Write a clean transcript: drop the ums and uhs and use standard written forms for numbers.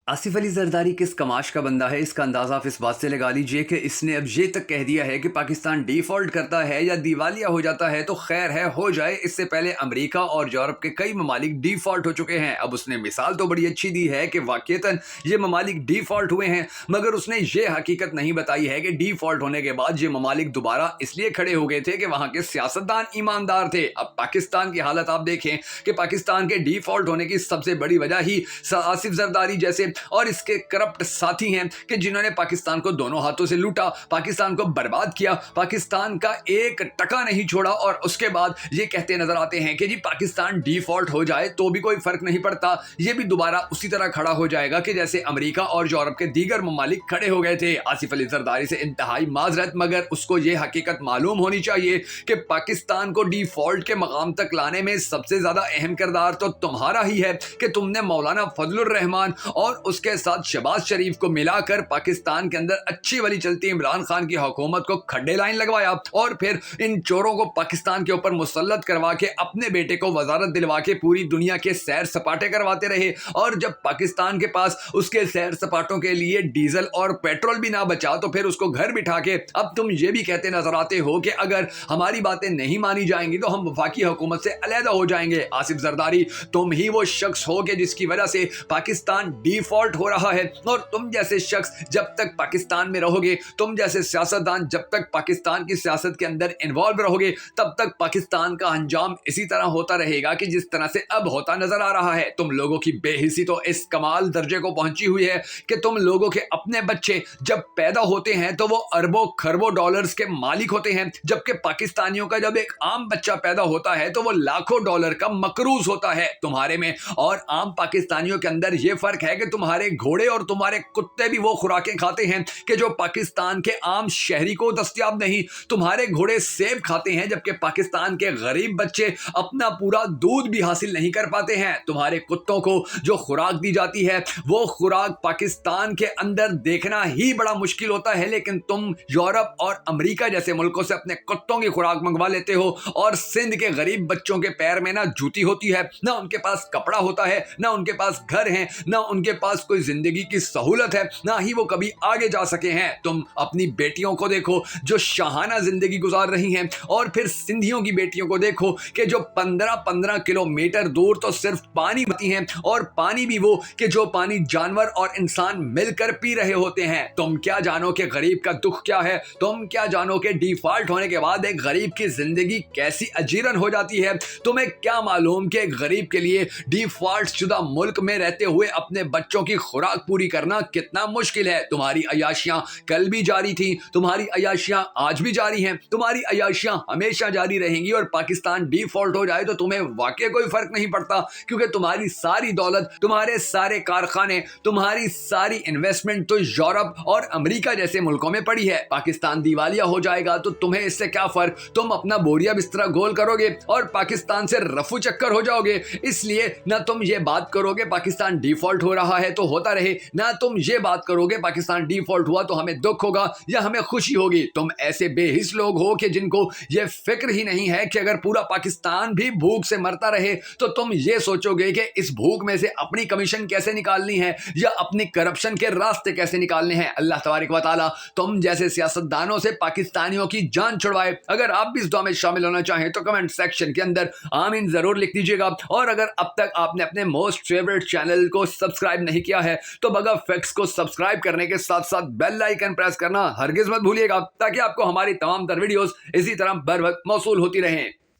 आसिफ अली जरदारी किस कमाश का बंदा है, इसका अंदाजा आप इस बात से लगा लीजिए कि इसने अब ये तक कह दिया है कि पाकिस्तान डिफॉल्ट करता है या दिवालिया हो जाता है तो खैर है हो जाए। इससे पहले अमेरिका और यूरोप के कई ममालिक डिफॉल्ट हो चुके हैं। अब उसने मिसाल तो बड़ी अच्छी दी है कि वाकईतन ये ममालिक डिफॉल्ट हुए हैं, मगर उसने ये हकीकत नहीं बताई है कि डिफॉल्ट होने के बाद ये ममालिक दोबारा इसलिए खड़े हो गए थे कि वहां के सियासतदान ईमानदार थे। अब पाकिस्तान की हालत आप देखें कि पाकिस्तान के डिफॉल्ट होने की सबसे बड़ी वजह ही आसिफ जरदारी जैसे और इसके करप्ट साथी हैं कि जिन्होंने पाकिस्तान को दोनों हाथों से लूटा, पाकिस्तान को बर्बाद किया, पाकिस्तान का एक टका नहीं छोड़ा। और उसके बाद ये कहते नजर आते हैं कि जी पाकिस्तान डिफॉल्ट हो जाए तो भी कोई फर्क नहीं पड़ता, ये भी दोबारा उसी तरह खड़ा हो जाएगा कि जैसे अमेरिका और यूरोप के दीगर ममालिक खड़े हो गए थे। आसिफ अली जरदारी से इंतहाई माजरत, मगर उसको ये हकीकत मालूम होनी चाहिए कि पाकिस्तान को डिफॉल्ट के मकाम तक लाने में सबसे ज्यादा अहम किरदार तो तुम्हारा ही है कि तुमने मौलाना फजलुर रहमान और उसके साथ शहबाज शरीफ को मिलाकर पाकिस्तान के अंदर अच्छी वाली चलती इमरान खान की हुकूमत को खड्डे लाइन लगवाया और फिर इन चोरों को पाकिस्तान के ऊपर मुसल्लत करवा के अपने बेटे को वजारत दिलवा के पूरी दुनिया के सैर सपाटे करवाते रहे। और जब पाकिस्तान के पास उसके सैर सपाटों के लिए डीजल और पेट्रोल भी ना बचा तो फिर उसको घर बिठा के अब तुम ये भी कहते नजर आते हो कि अगर हमारी बातें नहीं मानी जाएंगी तो हम वफाकी हुकूमत से अलहदा हो जाएंगे। आसिफ जरदारी, तुम ही वो शख्स हो कि जिसकी वजह से पाकिस्तान डिफॉल्ट हो रहा है। और तुम जैसे शख्स जब तक पाकिस्तान में रहोगे, तुम जैसे सियासतदान जब तक पाकिस्तान की सियासत के अंदर इन्वॉल्व रहोगे, तब तक पाकिस्तान का अंजाम इसी तरह होता रहेगा कि जिस तरह से अब होता नजर आ रहा है। तुम लोगों की बेहिसी तो इस कमाल दर्जे को पहुंची हुई है कि तुम लोगों के अपने बच्चे जब पैदा होते हैं तो वो अरबों खरबों डॉलर्स के मालिक होते हैं, जबकि पाकिस्तानियों का जब एक आम बच्चा पैदा होता है तो वो लाखों डॉलर का मकरूज होता है तुम्हारे में। और आम पाकिस्तानियों के अंदर ये फर्क है कि तुम्हारे घोड़े और तुम्हारे कुत्ते भी वो खुराकें खाते हैं कि जो पाकिस्तान के आम शहरी को दस्तयाब नहीं। तुम्हारे घोड़े सेब खाते हैं जबकि पाकिस्तान के गरीब बच्चे अपना पूरा दूध भी हासिल नहीं कर पाते हैं। तुम्हारे कुत्तों को जो खुराक दी जाती है वो खुराक पाकिस्तान के अंदर देखना ही बड़ा मुश्किल होता है, लेकिन तुम यूरोप और अमेरिका जैसे मुल्कों से अपने कुत्तों की खुराक मंगवा लेते हो। और सिंध के गरीब बच्चों के पैर में ना जूती होती है, ना उनके पास कपड़ा होता है, ना उनके पास घर है, ना उनके पास कोई जिंदगी की सहूलत है, ना ही वो कभी आगे जा सके हैं। तुम अपनी बेटियों को देखो जो शाहाना जिंदगी गुजार रही हैं, और फिर सिंधियों की बेटियों को देखो कि जो 15-15 किलोमीटर दूर तो सिर्फ पानी पीती हैं, और पानी भी वो कि जो पानी जानवर और इंसान मिलकर पी रहे होते हैं। तुम क्या जानो कि गरीब का दुख क्या है? तुम क्या जानो कि डिफॉल्ट होने के बाद एक गरीब की जिंदगी कैसी अजीरन हो जाती है? तुम्हें क्या मालूम कि एक गरीब के लिए डिफॉल्ट शुदा मुल्क में रहते हुए अपने बच्चों की खुराक पूरी करना कितना मुश्किल है। तुम्हारी अयाशियां कल भी जारी थी, तुम्हारी अयाशियां आज भी जारी हैं, तुम्हारी अयाशियां हमेशा जारी रहेंगी। और पाकिस्तान डिफॉल्ट हो जाए तो तुम्हें वाकई कोई फर्क नहीं पड़ता, क्योंकि तुम्हारी सारी दौलत, तुम्हारे सारे कारखाने, तुम्हारी सारी इन्वेस्टमेंट तो यूरोप और अमेरिका जैसे मुल्कों में पड़ी है। पाकिस्तान दिवालिया हो जाएगा तो तुम्हें इससे क्या फर्क? तुम अपना बोरिया बिस्तरा गोल करोगे और पाकिस्तान से रफू चक्कर हो जाओगे। इसलिए ना तुम ये बात करोगे पाकिस्तान डिफॉल्ट हो रहा है तो होता रहे, ना तुम ये बात करोगे पाकिस्तान डिफॉल्ट हुआ तो हमें दुख होगा या हमें खुशी होगी। तुम ऐसे बेहिस लोग हो कि जिनको ये फिक्र ही नहीं है कि अगर पूरा पाकिस्तान भी भूख से मरता रहे तो तुम ये सोचोगे कि इस भूख में से अपनी कमीशन कैसे निकालनी है या अपनी करप्शन के रास्ते कैसे निकालने हैं। अल्लाह तबारक व तआला तुम जैसे सियासतदानों से पाकिस्तानियों की जान छुड़वाए। अगर आप भी इस दुआ में शामिल होना चाहें तो कमेंट सेक्शन के अंदर आमीन जरूर लिख दीजिएगा। और अगर अब तक आपने अपने मोस्ट फेवरेट चैनल को सब्सक्राइब नहीं किया है तो बगा फैक्ट्स को सब्सक्राइब करने के साथ साथ बेल आइकन प्रेस करना हरगिज मत भूलिएगा, ताकि आपको हमारी तमाम तर वीडियोस इसी तरह बर वक्त मौसूल होती रहें।